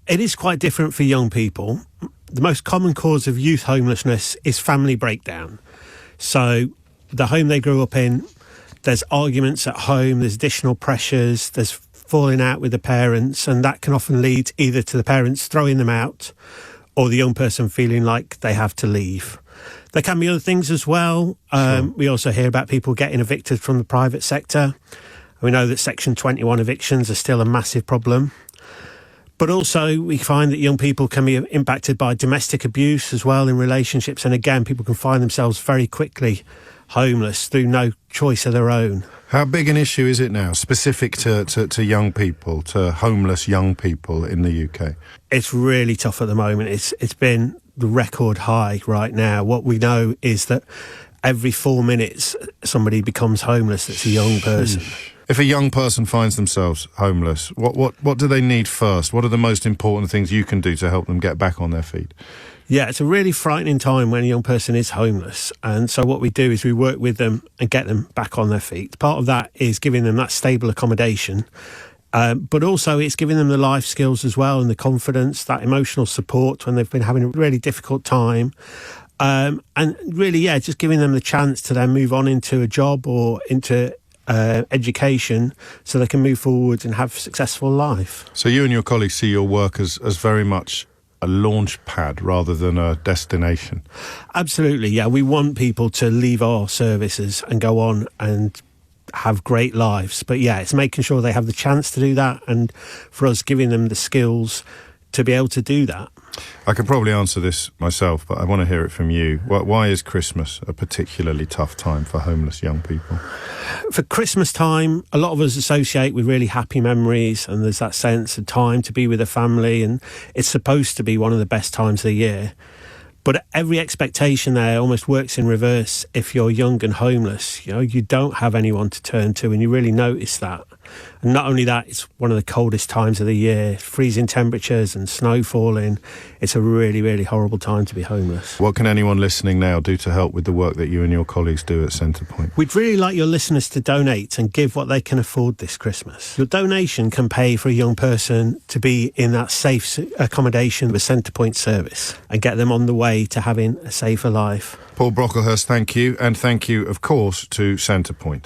It is quite different for young people. The most common cause of youth homelessness is family breakdown. So the home they grew up in, there's arguments at home, there's additional pressures, there's falling out with the parents, and that can often lead either to the parents throwing them out or the young person feeling like they have to leave. There can be other things as well. Sure. We also hear about people getting evicted from the private sector. We know that Section 21 evictions are still a massive problem. But also we find that young people can be impacted by domestic abuse as well in relationships. And again, people can find themselves very quickly homeless through no choice of their own. How big an issue is it now, specific to young people, to homeless young people in the UK? It's really tough at the moment. It's been the record high right now. What we know is that every 4 minutes somebody becomes homeless that's a young person. If a young person finds themselves homeless, what do they need first? What are the most important things you can do to help them get back on their feet? Yeah, it's a really frightening time when a young person is homeless. And so what we do is we work with them and get them back on their feet. Part of that is giving them that stable accommodation, but also it's giving them the life skills as well and the confidence, that emotional support when they've been having a really difficult time. And really, yeah, just giving them the chance to then move on into a job or into education so they can move forward and have a successful life. So you and your colleagues see your work as very much a launch pad rather than a destination? Absolutely, yeah. We want people to leave our services and go on and have great lives. But yeah, it's making sure they have the chance to do that and for us giving them the skills to be able to do that. I could probably answer this myself, but I want to hear it from you. Why is Christmas a particularly tough time for homeless young people? For Christmas time, a lot of us associate with really happy memories, and there's that sense of time to be with a family, and it's supposed to be one of the best times of the year. But every expectation there almost works in reverse if you're young and homeless. You know, you don't have anyone to turn to, and you really notice that. And not only that, it's one of the coldest times of the year, freezing temperatures and snow falling. It's a really, really horrible time to be homeless. What can anyone listening now do to help with the work that you and your colleagues do at Centrepoint? We'd really like your listeners to donate and give what they can afford this Christmas. Your donation can pay for a young person to be in that safe accommodation with Centrepoint service and get them on the way to having a safer life. Paul Brocklehurst, thank you. And thank you, of course, to Centrepoint.